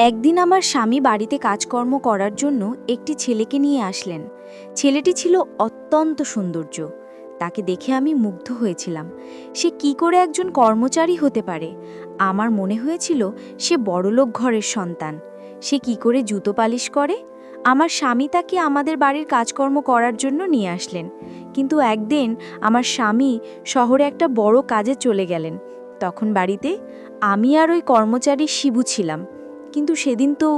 একদিন আমার স্বামী বাড়িতে কাজকর্ম করার জন্য একটি ছেলেকে নিয়ে আসলেন। ছেলেটি ছিল অত্যন্ত সৌন্দর্য। তাকে দেখে আমি মুগ্ধ হয়েছিলাম। সে কি করে একজন কর্মচারী হতে পারে? আমার মনে হয়েছিল সে বড়লোক ঘরের সন্তান। সে কি করে জুতো পালিশ করে? আমার স্বামী তাকে আমাদের বাড়ির কাজকর্ম করার জন্য নিয়ে আসলেন। কিন্তু একদিন আমার স্বামী শহরে একটা বড় কাজে চলে গেলেন। তখন বাড়িতে আমি আর ওই কর্মচারী শিবু ছিলাম। কিন্তু সেদিন তো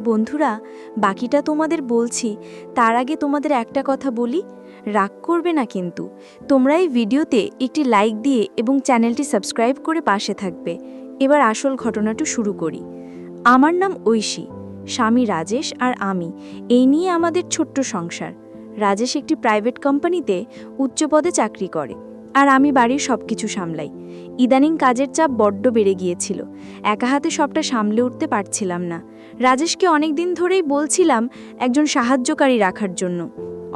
বন্ধুরা, বাকিটা তোমাদের বলছি, তার আগে তোমাদের একটা কথা বলি, রাগ করবে না কিন্তু। তোমরা এই ভিডিওতে একটি লাইক দিয়ে এবং চ্যানেলটি সাবস্ক্রাইব করে পাশে থাকবে। এবার আসল ঘটনাটা শুরু করি। আমার নাম ঐশী, স্বামী রাজেশ আর আমি, এই নিয়ে আমাদের ছোট্ট সংসার। রাজেশ একটি প্রাইভেট কোম্পানিতে উচ্চপদে চাকরি করে, আর আমি বাড়ির সব কিছু সামলাই। ইদানিং কাজের চাপ বড্ড বেড়ে গিয়েছিল। একা হাতে সবটা সামলে উঠতে পারছিলাম না। রাজেশকে অনেক দিন ধরেই বলছিলাম একজন সাহায্যকারী রাখার জন্য।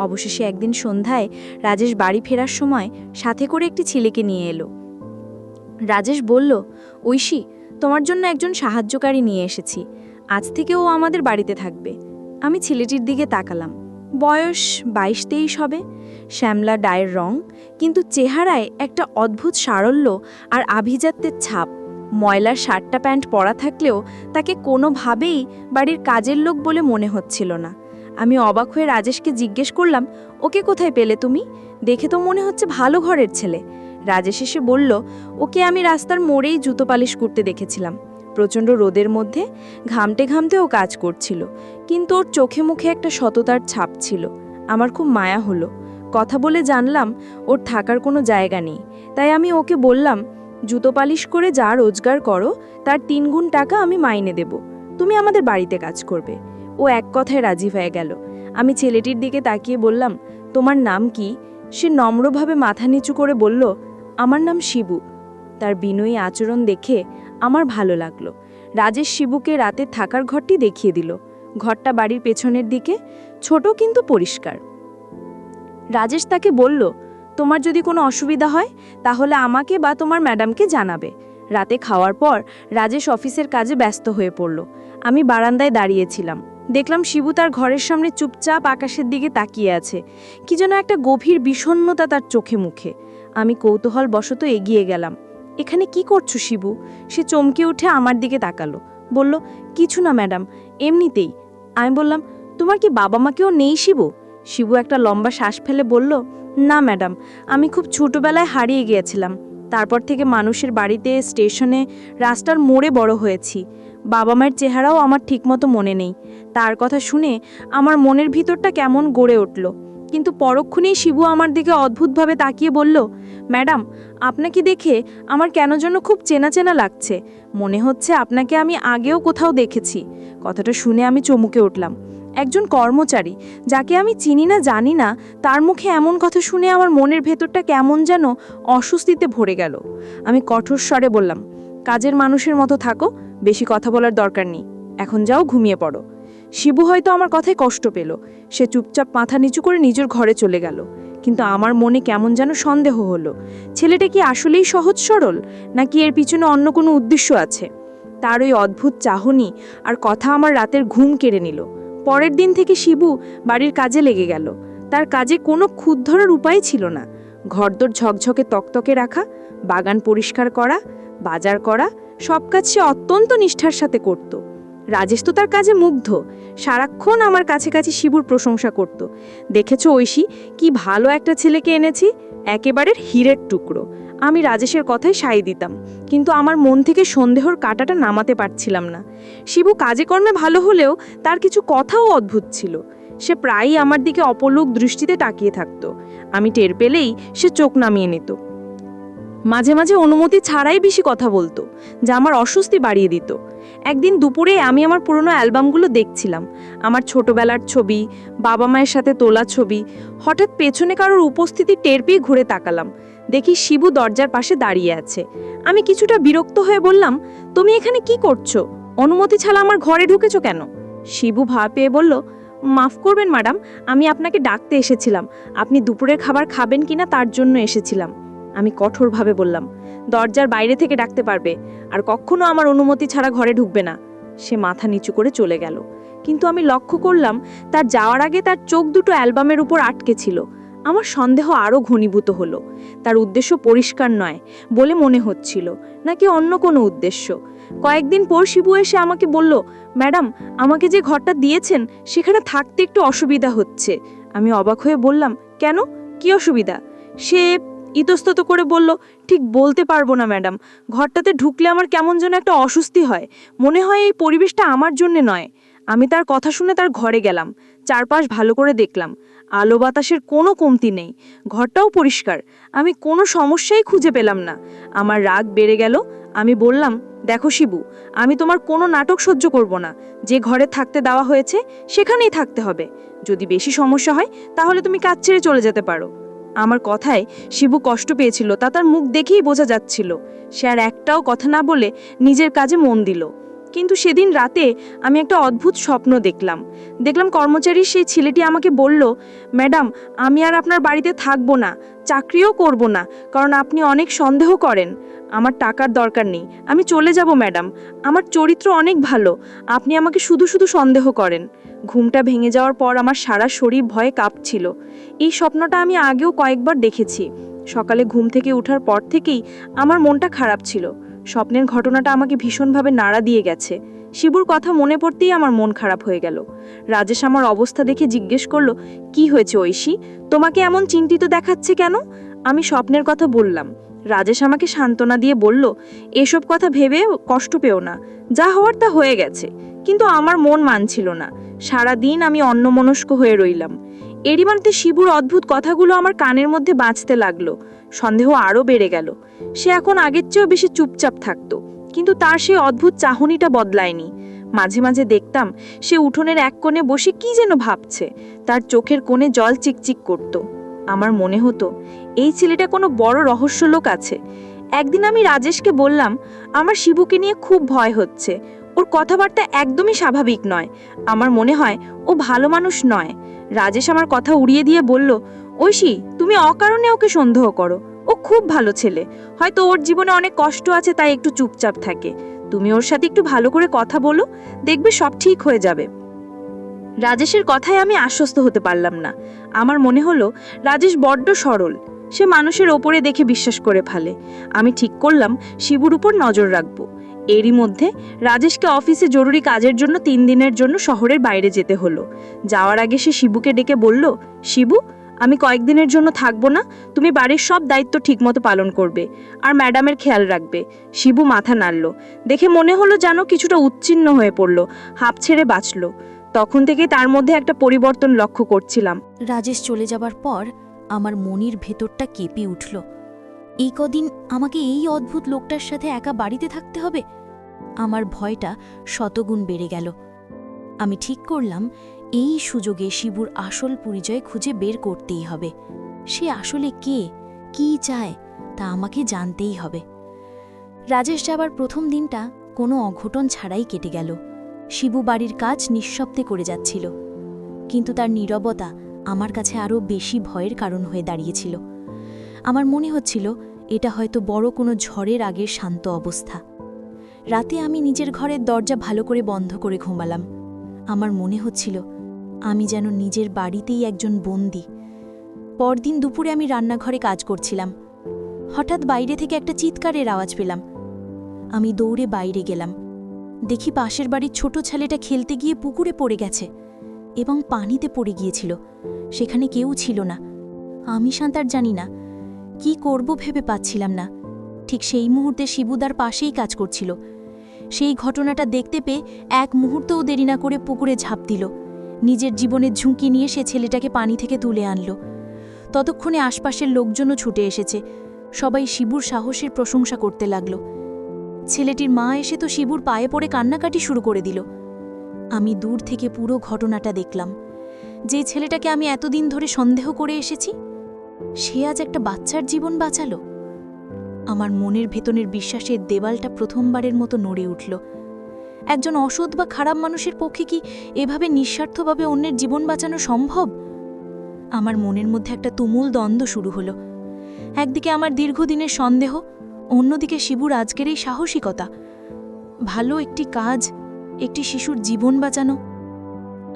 অবশেষে একদিন সন্ধ্যায় রাজেশ বাড়ি ফেরার সময় সাথে করে একটি ছেলেকে নিয়ে এলো। রাজেশ বলল, ঐশী, তোমার জন্য একজন সাহায্যকারী নিয়ে এসেছি। আজ থেকে ও আমাদের বাড়িতে থাকবে। আমি ছেলেটির দিকে তাকালাম। বয়স 22-23 হবে, শ্যামলা ডায়ের রং, কিন্তু চেহারায় একটা অদ্ভুত সারল্য আর আভিজাত্যের ছাপ। ময়লার শার্টটা প্যান্ট পরা থাকলেও তাকে কোনোভাবেই বাড়ির কাজের লোক বলে মনে হচ্ছিল না। আমি অবাক হয়ে রাজেশকে জিজ্ঞেস করলাম, ওকে কোথায় পেলে তুমি? দেখে তো মনে হচ্ছে ভালো ঘরের ছেলে। রাজেশ এসে বলল, ওকে আমি রাস্তার মোড়েই জুতো পালিশ করতে দেখেছিলাম। প্রচণ্ড রোদের মধ্যে ঘামতে ঘামতে ও কাজ করছিল, কিন্তু ওর চোখে মুখে একটা সততার ছাপ ছিল। আমার খুব মায়া হলো। কথা বলে জানলাম ওর থাকার কোনো জায়গা নেই। তাই আমি ওকে বললাম, জুতো পালিশ করে যা রোজগার করো তার 3 গুণ টাকা আমি মাইনে দেব, তুমি আমাদের বাড়িতে কাজ করবে। ও এক কথায় রাজি হয়ে গেল। আমি ছেলেটির দিকে তাকিয়ে বললাম, তোমার নাম কি? সে নম্রভাবে মাথা নিচু করে বলল, আমার নাম শিবু। তার বিনয়ী আচরণ দেখে আমার ভালো লাগলো। রাজেশ শিবুকে রাতে থাকার ঘরটি দেখিয়ে দিল। ঘরটা বাড়ির পেছনের দিকে, ছোট কিন্তু পরিষ্কার। রাজেশ তাকে বলল, তোমার যদি কোনো অসুবিধা হয় তাহলে আমাকে বা তোমার ম্যাডামকে জানাবে। রাতে খাওয়ার পর রাজেশ অফিসের কাজে ব্যস্ত হয়ে পড়ল। আমি বারান্দায় দাঁড়িয়েছিলাম। দেখলাম শিবু তার ঘরের সামনে চুপচাপ আকাশের দিকে তাকিয়ে আছে। কি যেন একটা গভীর বিষণ্ণতা তার চোখে মুখে। আমি কৌতূহল বশত এগিয়ে গেলাম। এখানে কি করছো শিবু? সে চমকে উঠে আমার দিকে তাকালো, বলল, কিছু না ম্যাডাম, এমনিতেই। আমি বললাম, তোমার কি বাবা মা কেউ নেই শিবু? শিবু একটা লম্বা শ্বাস ফেলে বলল, না ম্যাডাম, আমি খুব ছোটবেলায় হারিয়ে গিয়েছিলাম। তারপর থেকে মানুষের বাড়িতে, স্টেশনে, রাস্তার মোড়ে বড় হয়েছি। বাবা মায়ের চেহারাও আমার ঠিকমতো মনে নেই। তার কথা শুনে আমার মনের ভিতরটা কেমন গড়ে উঠল। কিন্তু পরক্ষণেই শিবু আমার দিকে অদ্ভুতভাবে তাকিয়ে বলল, ম্যাডাম, আপনাকে দেখে আমার কেন যেন খুব চেনা চেনা লাগছে। মনে হচ্ছে আপনাকে আমি আগেও কোথাও দেখেছি। কথাটা শুনে আমি চমকে উঠলাম। একজন কর্মচারী যাকে আমি চিনি না জানি না, তার মুখে এমন কথা শুনে আমার মনের ভেতরটা কেমন যেন অস্বস্তিতে ভরে গেল। আমি কঠোর স্বরে বললাম, কাজের মানুষের মতো থাকো, বেশি কথা বলার দরকার নেই। এখন যাও, ঘুমিয়ে পড়ো। শিবু হয়তো আমার কথায় কষ্ট পেল। সে চুপচাপ মাথা নিচু করে নিজের ঘরে চলে গেল। কিন্তু আমার মনে কেমন যেন সন্দেহ হলো। ছেলেটা কি আসলেই সহজ সরল, নাকি এর পিছনে অন্য কোনো উদ্দেশ্য আছে? তার ওই অদ্ভুত চাহনি আর কথা আমার রাতের ঘুম কেড়ে নিল। পরের দিন থেকে শিবু বাড়ির কাজে লেগে গেল। তার কাজে কোনো খুঁত ধরার উপায় ছিল না। ঘরদোর ঝকঝকে তকতকে রাখা, বাগান পরিষ্কার করা, বাজার করা, সব কাজ সে অত্যন্ত নিষ্ঠার সাথে করত। রাজেশ তো তার কাজে মুগ্ধ। সারাক্ষণ আমার কাছে কাছে শিবুর প্রশংসা করত। দেখেছো ঐশী, কি ভালো একটা ছেলেকে এনেছি, একেবারের হীরের টুকরো। আমি রাজেশের কথায় সায় দিতাম, কিন্তু আমার মন থেকে সন্দেহর কাঁটাটা নামাতে পারছিলাম না। শিবু কাজে কর্মে ভালো হলেও তার কিছু কথাও অদ্ভুত ছিল। সে প্রায়ই আমার দিকে অপলক দৃষ্টিতে তাকিয়ে থাকত। আমি টের পেলেই সে চোখ নামিয়ে নিত। মাঝে মাঝে অনুমতি ছাড়াই বেশি কথা বলতো, যা আমার অস্বস্তি বাড়িয়ে দিত। একদিন দুপুরে আমি আমার পুরনো অ্যালবামগুলো দেখছিলাম। আমার ছোটবেলার ছবি, বাবা মায়ের সাথে তোলা ছবি। হঠাৎ পেছনে কারোর উপস্থিতি টের পেয়ে ঘুরে তাকালাম। দেখি শিবু দরজার পাশে দাঁড়িয়ে আছে। আমি কিছুটা বিরক্ত হয়ে বললাম, তুমি এখানে কি করছো? অনুমতি ছাড়া আমার ঘরে ঢুকেছো কেন? শিবু ভয় পেয়ে বলল, মাফ করবেন ম্যাডাম, আমি আপনাকে ডাকতে এসেছিলাম। আপনি দুপুরের খাবার খাবেন কিনা তার জন্য এসেছিলাম। আমি কঠোরভাবে বললাম, দরজার বাইরে থেকে ডাকতে পারবে, আর কখনো আমার অনুমতি ছাড়া ঘরে ঢুকবে না। সে মাথা নিচু করে চলে গেল, কিন্তু আমি লক্ষ্য করলাম তার যাওয়ার আগে তার চোখ দুটো অ্যালবামের উপর আটকে ছিল। আমার সন্দেহ আরও ঘনীভূত হলো। তার উদ্দেশ্য পরিষ্কার নয় বলে মনে হচ্ছিল, নাকি অন্য কোনো উদ্দেশ্য। কয়েকদিন পর শিবু এসে আমাকে বলল, ম্যাডাম, আমাকে যে ঘরটা দিয়েছেন সেখানে থাকতে একটু অসুবিধা হচ্ছে। আমি অবাক হয়ে বললাম, কেন, কি অসুবিধা? সে ইতস্তত করে বলল, ঠিক বলতে পারবো না ম্যাডাম, ঘরটাতে ঢুকলে আমার কেমন যেন একটা অস্বস্তি হয়, মনে হয় এই পরিবেশটা আমার জন্যে নয়। আমি তার কথা শুনে তার ঘরে গেলাম, চারপাশ ভালো করে দেখলাম, আলো বাতাসের কোনো কমতি নেই, ঘরটাও পরিষ্কার। আমি কোনো সমস্যাই খুঁজে পেলাম না। আমার রাগ বেড়ে গেল। আমি বললাম, দেখো শিবু, আমি তোমার কোনো নাটক সহ্য করব না। যে ঘরে থাকতে দেওয়া হয়েছে সেখানেই থাকতে হবে। যদি বেশি সমস্যা হয় তাহলে তুমি কাজ ছেড়ে চলে যেতে পারো। আমার কথায় শিবু কষ্ট পেয়েছিল, তা তার মুখ দেখেই বোঝা যাচ্ছিল। সে আর একটাও কথা না বলে নিজের কাজে মন দিল। কিন্তু সেদিন রাতে আমি একটা অদ্ভুত স্বপ্ন দেখলাম। কর্মচারী সেই ছেলেটি আমাকে বলল, ম্যাডাম, আমি আর আপনার বাড়িতে থাকবো না, চাকরিও করব না, কারণ আপনি অনেক সন্দেহ করেন। আমার টাকার দরকার নেই, আমি চলে যাব ম্যাডাম। আমার চরিত্র অনেক ভালো, আপনি আমাকে শুধু শুধু সন্দেহ করেন। ঘুমটা ভেঙে যাওয়ার পর আমার সারা শরীর ভয়ে কাঁপছিল। এই স্বপ্নটা আমি আগেও কয়েকবার দেখেছি। সকালে ঘুম থেকে ওঠার পর থেকেই আমার মনটা খারাপ ছিল। স্বপ্নের ঘটনাটা আমাকে ভীষণভাবে নাড়া দিয়ে গেছে। শিবুর কথা মনে পড়তেই আমার মন খারাপ হয়ে গেল। রাজেশ আমার অবস্থা দেখে জিজ্ঞেস করলো, কি হয়েছে ঐশী, তোমাকে এমন চিন্তিত দেখাচ্ছে কেন? আমি স্বপ্নের কথা বললাম। রাজেশ আমাকে সান্ত্বনা দিয়ে বলল, এসব কথা ভেবে কষ্ট পেও না, যা হওয়ার তা হয়ে গেছে। কিন্তু আমার মন মানছিল না। সারা দিন আমি অন্যমনস্ক হয়ে রইলাম। এরই মধ্যে শিবুর অদ্ভুত কথাগুলো আমার কানের মধ্যে বাজতে লাগলো। সন্দেহ আরও বেড়ে গেল। সে এখন আগের চেয়েও বেশি চুপচাপ থাকতো, কিন্তু তার সেই অদ্ভুত চাহনিটা বদলায়নি। মাঝে মাঝে দেখতাম সে উঠোনের এক কোণে বসে কি যেন ভাবছে। তার চোখের কোণে জল চিকচিক করত। আমার মনে হতো এই ছেলেটা কোনো বড় রহস্য লোক আছে। একদিন আমি রাজেশকে বললাম, আমার শিবুকে নিয়ে খুব ভয় হচ্ছে। ওর কথাবার্তা একদমই স্বাভাবিক নয়। আমার মনে হয় ও ভালো মানুষ নয়। রাজেশ আমার কথা উড়িয়ে দিয়ে বলল, ঐশী, তুমি অকারণে ওকে সন্দেহ করো। ও খুব ভালো ছেলে, হয়তো ওর জীবনে অনেক কষ্ট আছে তাই একটু চুপচাপ থাকে। তুমি ওর সাথে একটু ভালো করে কথা বলো, দেখবে সব ঠিক হয়ে যাবে। রাজেশের কথায় আমি আশ্বস্ত হতে পারলাম না। আমার মনে হলো রাজেশ বড্ড সরল, সে মানুষের ওপরে দেখে বিশ্বাস করে ফেলে। আমি ঠিক করলাম শিবুর উপর নজর রাখব। এরই মধ্যে রাজেশকে অফিসে জরুরি কাজের জন্য 3 দিনের জন্য শহরের বাইরে যেতে হলো। যাওয়ার আগে সে শিবুকে ডেকে বলল, শিবু, আমি কয়েকদিনের জন্য থাকবো না, তুমি বাড়ির সব দায়িত্ব ঠিকমতো পালন করবে আর ম্যাডামের খেয়াল রাখবে। শিবু মাথা নাড়ল, দেখে মনে হলো যেন কিছুটা উচ্ছিন্ন হয়ে পড়ল, হাঁপ ছেড়ে বাঁচল। তখন থেকে তার মধ্যে একটা পরিবর্তন লক্ষ্য করছিলাম। রাজেশ চলে যাবার পর আমার মনির ভেতরটা কেঁপে উঠল। এই কদিন আমাকে এই অদ্ভুত লোকটার সাথে একা বাড়িতে থাকতে হবে। আমার ভয়টা শতগুণ বেড়ে গেল। আমি ঠিক করলাম এই সুযোগে শিবুর আসল পরিচয় খুঁজে বের করতেই হবে। সে আসলে কে, কি চায়, তা আমাকে জানতেই হবে। রাজেশ যাবার প্রথম দিনটা কোনো অঘটন ছাড়াই কেটে গেল। শিবু বাড়ির কাজ নিঃশব্দে করে যাচ্ছিল, কিন্তু তার নীরবতা আমার কাছে আরও বেশি ভয়ের কারণ হয়ে দাঁড়িয়েছিল। আমার মনে হচ্ছিল এটা হয়তো বড় কোনো ঝড়ের আগের শান্ত অবস্থা। রাতে আমি নিজের ঘরের দরজা ভালো করে বন্ধ করে ঘুমালাম। আমার মনে হচ্ছিল আমি যেন নিজের বাড়িতেই একজন বন্দী। পরদিন দুপুরে আমি রান্নাঘরে কাজ করছিলাম। হঠাৎ বাইরে থেকে একটা চিৎকারের আওয়াজ পেলাম। আমি দৌড়ে বাইরে গেলাম। দেখি পাশের বাড়ির ছোট ছেলেটা খেলতে গিয়ে পুকুরে পড়ে গেছে এবং পানিতে পড়ে গিয়েছিল। সেখানে কেউ ছিল না। আমি সাঁতার জানি না, কি করব ভেবে পাচ্ছিলাম না। ঠিক সেই মুহূর্তে শিবুদার পাশেই কাজ করছিল। সেই ঘটনাটা দেখতে পেয়ে এক মুহূর্তও দেরি না করে পুকুরে ঝাঁপ দিল। নিজের জীবনের ঝুঁকি নিয়ে সে ছেলেটাকে পানি থেকে তুলে আনল। ততক্ষণে আশপাশের লোকজনও ছুটে এসেছে। সবাই শিবুর সাহসের প্রশংসা করতে লাগল। ছেলেটির মা এসে তো শিবুর পায়ে পড়ে কান্নাকাটি শুরু করে দিল। আমি দূর থেকে পুরো ঘটনাটা দেখলাম। যে ছেলেটাকে আমি এতদিন ধরে সন্দেহ করে এসেছি, সে আজ একটা বাচ্চার জীবন বাঁচালো। আমার মনের ভেতনের বিশ্বাসের দেওয়ালটা প্রথমবারের মতো নড়ে উঠল। একজন অসৎ বা খারাপ মানুষের পক্ষে কি এভাবে নিঃস্বার্থভাবে অন্যের জীবন বাঁচানো সম্ভব? আমার মনের মধ্যে একটা তুমুল দ্বন্দ্ব শুরু হলো। একদিকে আমার দীর্ঘদিনের সন্দেহ, অন্যদিকে শিবুর আজকের এই সাহসিকতা। ভালো একটি কাজ একটি শিশুর জীবন বাঁচানো।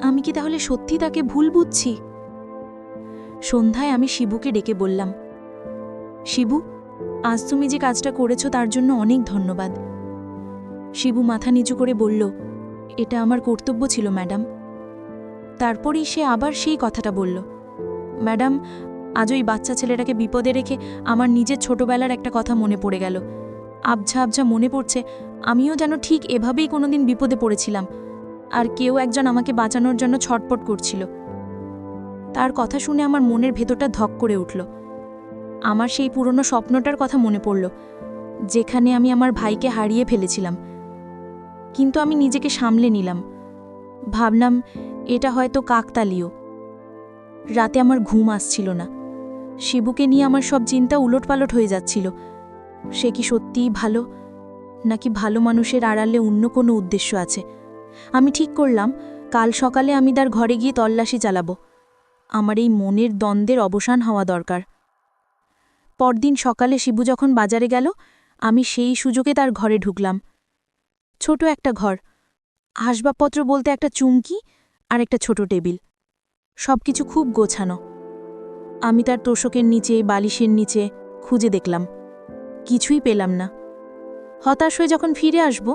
আমি কি তাহলে সত্যি তাকে ভুল বুঝছি? সন্ধ্যায় আমি শিবুকে ডেকে বললাম, শিবু, আজ তুমি যে কাজটা করেছো তার জন্য অনেক ধন্যবাদ। শিবু মাথা নিচু করে বলল, এটা আমার কর্তব্য ছিল ম্যাডাম। তারপরই সে আবার সেই কথাটা বলল, ম্যাডাম, আজ ওই বাচ্চা ছেলেটাকে বিপদে রেখে আমার নিজের ছোটবেলার একটা কথা মনে পড়ে গেল। আবঝা আবঝা মনে পড়ছে আমিও যেন ঠিক এভাবেই কোনোদিন বিপদে পড়েছিলাম, আর কেউ একজন আমাকে বাঁচানোর জন্য ছটপট করছিল। তার কথা শুনে আমার মনের ভেতরটা ধক করে উঠল। আমার সেই পুরনো স্বপ্নটার কথা মনে পড়ল, যেখানে আমি আমার ভাইকে হারিয়ে ফেলেছিলাম। কিন্তু আমি নিজেকে সামলে নিলাম। ভাবলাম এটা হয়তো কাকতালীয়। রাতে আমার ঘুম আসছিল না। শিবুকে নিয়ে আমার সব চিন্তা উলটপালট হয়ে যাচ্ছিল। সে কি সত্যিই ভালো, নাকি ভালো মানুষের আড়ালে অন্য কোনো উদ্দেশ্য আছে? আমি ঠিক করলাম কাল সকালে আমি তার ঘরে গিয়ে তল্লাশি চালাবো। আমার এই মনের দ্বন্দ্বের অবসান হওয়া দরকার। পরদিন সকালে শিবু যখন বাজারে গেল, আমি সেই সুযোগে তার ঘরে ঢুকলাম। ছোট একটা ঘর, আসবাবপত্র বলতে একটা চুমকি আর একটা ছোট টেবিল, সবকিছু খুব গোছানো। আমি তার তোষকের নিচে, বালিশের নিচে খুঁজে দেখলাম, কিছুই পেলাম না। হতাশ হয়ে যখন ফিরে আসব,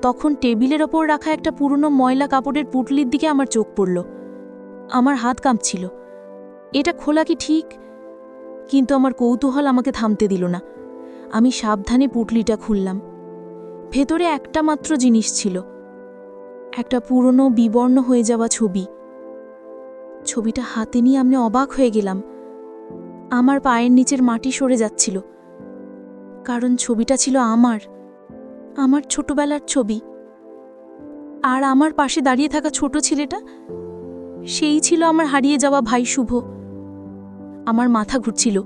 তখন টেবিলের ওপর রাখা একটা পুরনো ময়লা কাপড়ের পুটলির দিকে আমার চোখ পড়ল। আমার হাত কাঁপছিল। এটা খোলা কি ঠিক? কিন্তু আমার কৌতূহল আমাকে থামতে দিল না। আমি সাবধানে পুটলিটা খুললাম। ভেতরে একটা মাত্র জিনিস ছিল, একটা পুরনো বিবর্ণ হয়ে যাওয়া ছবি। ছবিটা হাতে নিয়ে আমি অবাক হয়ে গেলাম। আমার পায়ের নিচের মাটি সরে যাচ্ছিল, কারণ ছবিটা ছিল আমার ছোটবেলার ছবি। আর আমার পাশে দাঁড়িয়ে থাকা ছোট ছেলেটা, সেই ছিল আমার হারিয়ে যাওয়া ভাই শুভ। আমার মাথা ঘুরছিল।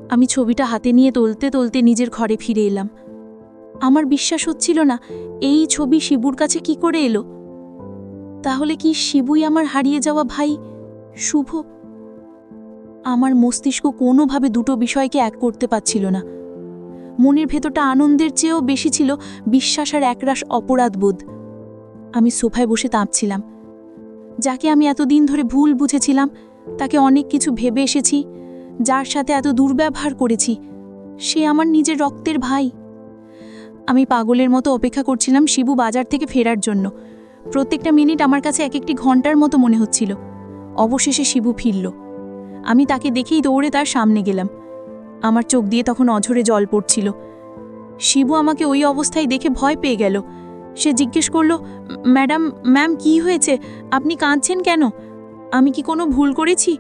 আমি ছবিটা হাতে নিয়ে তুলতে তুলতে নিজের ঘরে ফিরে এলাম। আমার বিশ্বাস হচ্ছিল না এই ছবি শিবুর কাছে কি করে এলো। তাহলে কি শিবুই আমার হারিয়ে যাওয়া ভাই শুভ? আমার মস্তিষ্ক কোনোভাবে দুটো বিষয়কে এক করতে পারছিল না। মনের ভেতরটা আনন্দের চেয়েও বেশি ছিল বিশ্বাস আর একরাশ অপরাধবোধ। আমি সোফায় বসে কাঁপছিলাম। যাকে আমি এতদিন ধরে ভুল বুঝেছিলাম, তাকে অনেক কিছু ভেবে এসেছি, যার সাথে এত দুর্ব্যবহার করেছি, সে আমার নিজের রক্তের ভাই। আমি পাগলের মতো অপেক্ষা করছিলাম শিবু বাজার থেকে ফেরার জন্য। প্রত্যেকটা মিনিট আমার কাছে এক একটি ঘন্টার মতো মনে হচ্ছিল। অবশেষে শিবু ফিরল। আমি তাকে দেখেই দৌড়ে তার সামনে গেলাম। আমার চোখ দিয়ে তখন অঝরে জল পড়ছিল। শিবু আমাকে ওই অবস্থায় দেখে ভয় পেয়ে গেল। সে জিজ্ঞেস করল, ম্যাম, কি হয়েছে? আপনি কাঁদছেন কেন? আমি কি কোনো ভুল করেছি?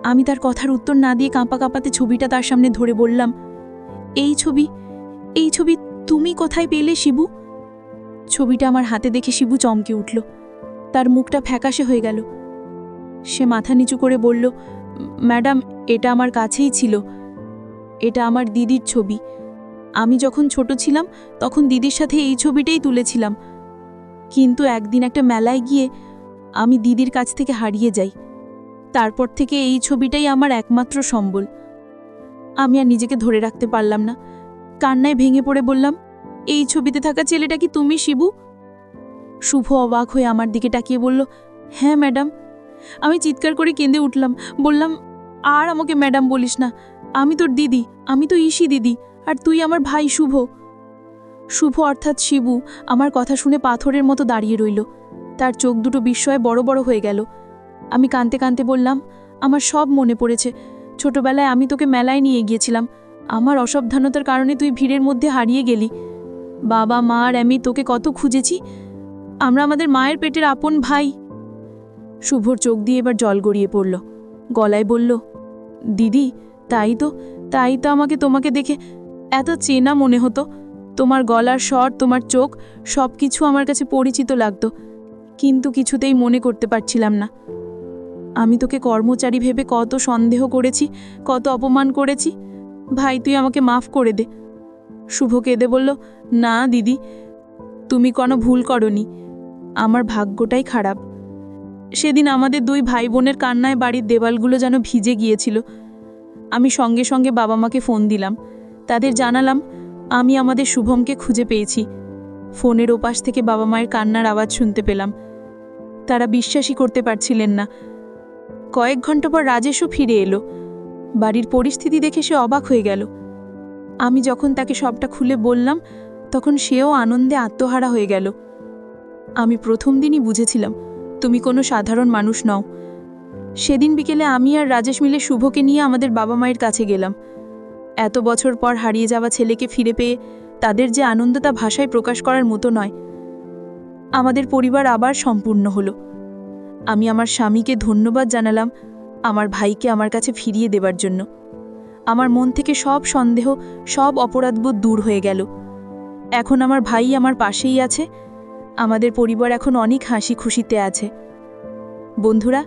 আমি তার কথার উত্তর না দিয়ে কাঁপা কাঁপাতে ছবিটা তার সামনে ধরে বললাম, এই ছবি তুমি কোথায় পেলে শিবু? ছবিটা আমার হাতে দেখে শিবু চমকে উঠল। তার মুখটা ফ্যাকাশে হয়ে গেল। সে মাথা নিচু করে বলল, ম্যাডাম, এটা আমার কাছেই ছিল। এটা আমার দিদির ছবি। আমি যখন ছোট ছিলাম তখন দিদির সাথে এই ছবিটাই তুলেছিলাম। কিন্তু একদিন একটা মেলায় গিয়ে আমি দিদির কাছ থেকে হারিয়ে যাই। তারপর থেকে এই ছবিটাই আমার একমাত্র সম্বল। আমি আর নিজেকে ধরে রাখতে পারলাম না। কান্নায় ভেঙে পড়ে বললাম, এই ছবিতে থাকা ছেলেটা কি তুমি শিবু? শুভ অবাক হয়ে আমার দিকে তাকিয়ে বলল, হ্যাঁ ম্যাডাম। আমি চিৎকার করে কেঁদে উঠলাম। বললাম, আর আমাকে ম্যাডাম বলিস না। আমি তোর দিদি, আমি তো ইসি দিদি, আর তুই আমার ভাই শুভ। শুভ অর্থাৎ শিবু আমার কথা শুনে পাথরের মতো দাঁড়িয়ে রইল। তার চোখ দুটো বিস্ময়ে বড় বড় হয়ে গেল। আমি কাঁদতে কাঁদতে বললাম, আমার সব মনে পড়েছে। ছোটবেলায় আমি তোকে মেলায় নিয়ে গিয়েছিলাম। আমার অসাবধানতার কারণে তুই ভিড়ের মধ্যে হারিয়ে গেলি। বাবা, মা আর আমি তোকে কত খুঁজেছি। আমরা আমাদের মায়ের পেটের আপন ভাই। শুভর চোখ দিয়ে এবার জল গড়িয়ে পড়ল। গলায় বলল, দিদি, তাই তো আমাকে তোমাকে দেখে এত চেনা মনে হতো। তোমার গলার স্বর, তোমার চোখ, সব কিছু আমার কাছে পরিচিত লাগতো, কিন্তু কিছুতেই মনে করতে পারছিলাম না। আমি তোকে কর্মচারী ভেবে কত সন্দেহ করেছি, কত অপমান করেছি। ভাই, তুই আমাকে মাফ করে দে। শুভ কেঁদে বলল, না দিদি, তুমি কোনো ভুল করনি। আমার ভাগ্যটাই খারাপ। সেদিন আমাদের দুই ভাই বোনের কান্নায় বাড়ির দেওয়ালগুলো যেন ভিজে গিয়েছিল। আমি সঙ্গে সঙ্গে বাবা মাকে ফোন দিলাম। তাদের জানালাম আমি আমাদের শুভমকে খুঁজে পেয়েছি। ফোনের ওপাশ থেকে বাবা মায়ের কান্নার আওয়াজ শুনতে পেলাম। তারা বিশ্বাসই করতে পারছিলেন না। কয়েক ঘন্টা পর রাজেশও ফিরে এলো। বাড়ির পরিস্থিতি দেখে সে অবাক হয়ে গেল। আমি যখন তাকে সবটা খুলে বললাম, তখন সেও আনন্দে আত্মহারা হয়ে গেল। আমি প্রথম দিনই বুঝেছিলাম তুমি কোনো সাধারণ মানুষ নও। সেদিন বিকেলে আমি আর রাজেশ মিলে শুভকে নিয়ে আমাদের বাবা মায়ের কাছে গেলাম। এত বছর পর হারিয়ে যাওয়া ছেলেকে ফিরে পেয়ে তাদের যে আনন্দ তা ভাষায় প্রকাশ করার মতো নয়। আমাদের পরিবার আবার সম্পূর্ণ হলো। আমি আমার স্বামীকে ধন্যবাদ জানালাম আমার ভাইকে আমার কাছে ফিরিয়ে দেবার জন্য। আমার মন থেকে সব সন্দেহ, সব অপরাধবোধ দূর হয়ে গেল। এখন আমার ভাই আমার পাশেই আছে। আমাদের পরিবার এখন অনেক হাসি খুশিতে আছে। বন্ধুরা,